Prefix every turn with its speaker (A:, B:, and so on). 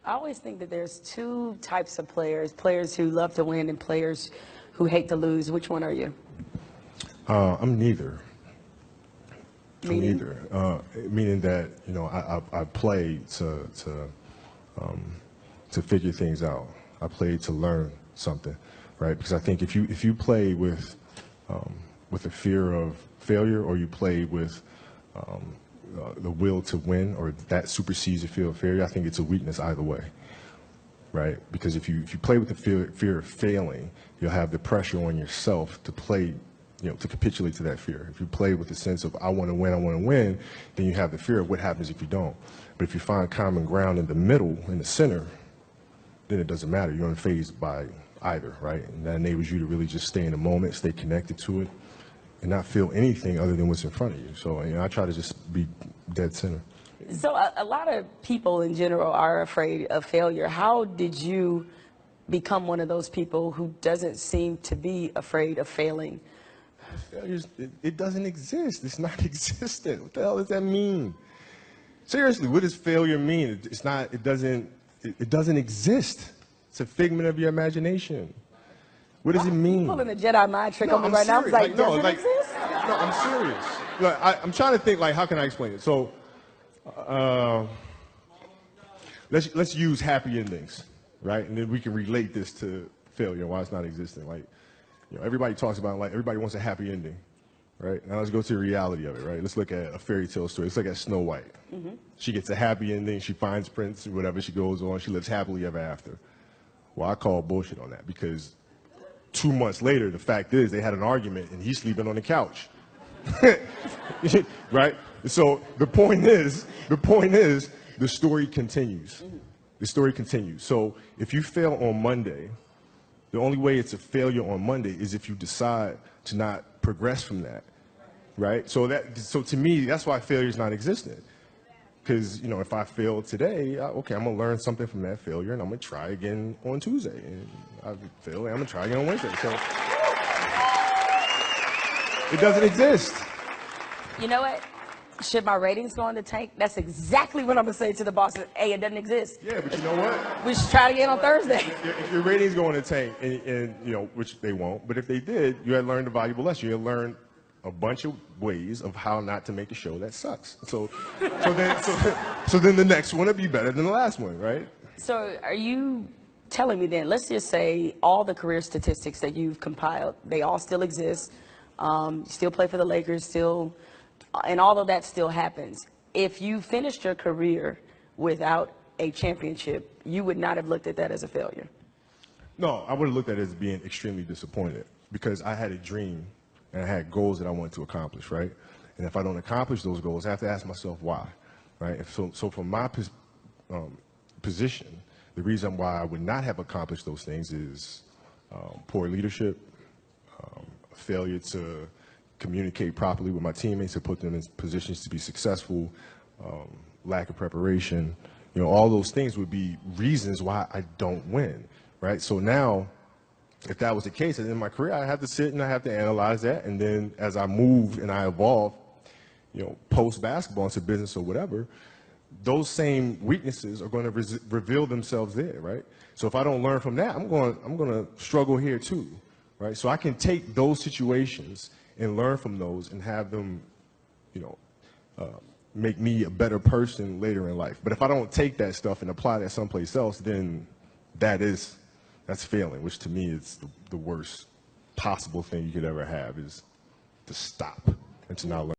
A: I always think that there's two types of players, players who love to win and players who hate to lose. Which one are you?
B: I'm neither.
A: Meaning?
B: I'm neither. Meaning that, I play to figure things out. I play to learn something, right? Because I think if you play with a fear of failure, or you play with the will to win, or that supersedes the fear of failure, I think it's a weakness either way, right? Because if you play with the fear of failing, you'll have the pressure on yourself to play, to capitulate to that fear. If you play with the sense of I want to win, then you have the fear of what happens if you don't. But if you find common ground in the middle, in the center, then it doesn't matter. You're unfazed by either, right? And that enables you to really just stay in the moment, stay connected to it, and not feel anything other than what's in front of you. So, I try to just be dead center.
A: So a lot of people in general are afraid of failure. How did you become one of those people who doesn't seem to be afraid of failing?
B: It doesn't exist. It's not existent. What the hell does that mean? Seriously, what does failure mean? It doesn't exist. It's a figment of your imagination. What does it mean?
A: You're pulling a Jedi mind trick on me
B: I'm
A: right now. I was like,
B: serious.
A: does it exist?
B: No, I'm serious. Look, I'm trying to think, how can I explain it? So, let's use happy endings, right? And then we can relate this to failure, why it's not existent. Everybody talks about, everybody wants a happy ending, right? Now let's go to the reality of it, right? Let's look at a fairy tale story. Let's look at Snow White. Mm-hmm. She gets a happy ending. She finds Prince, and whatever, she goes on. She lives happily ever after. Well, I call bullshit on that, because 2 months later, the fact is they had an argument, and he's sleeping on the couch. Right? So the point is, the story continues. The story continues. So if you fail on Monday, the only way it's a failure on Monday is if you decide to not progress from that, right? So to me, that's why failure is not existent. Because, if I fail today, okay, I'm going to learn something from that failure, and I'm going to try again on Tuesday. And I fail, and I'm going to try again on Wednesday. So it doesn't exist.
A: You know what? Should my ratings go in the tank? That's exactly what I'm going to say to the bosses. Hey, it doesn't exist.
B: Yeah, but you know what?
A: We should try it again on Thursday.
B: If your ratings go in the tank, and which they won't, but if they did, you had learned a valuable lesson. You had learned a bunch of ways of how not to make a show that sucks. So then the next one will be better than the last one, right?
A: So are you telling me then, let's just say all the career statistics that you've compiled, they all still exist, you still play for the Lakers, and all of that still happens. If you finished your career without a championship, you would not have looked at that as a failure?
B: No, I would have looked at it as being extremely disappointed, because I had a dream and I had goals that I wanted to accomplish, right? And if I don't accomplish those goals, I have to ask myself why, right? So from my position, the reason why I would not have accomplished those things is poor leadership, failure to communicate properly with my teammates to put them in positions to be successful, lack of preparation. All those things would be reasons why I don't win, right? So now, if that was the case, in my career, I have to sit and I have to analyze that. And then as I move and I evolve, post basketball into business or whatever, those same weaknesses are going to reveal themselves there, right? So if I don't learn from that, I'm going to struggle here too, right? So I can take those situations and learn from those and have them, make me a better person later in life. But if I don't take that stuff and apply that someplace else, then that's failing, which to me is the worst possible thing you could ever have, is to stop and to not learn.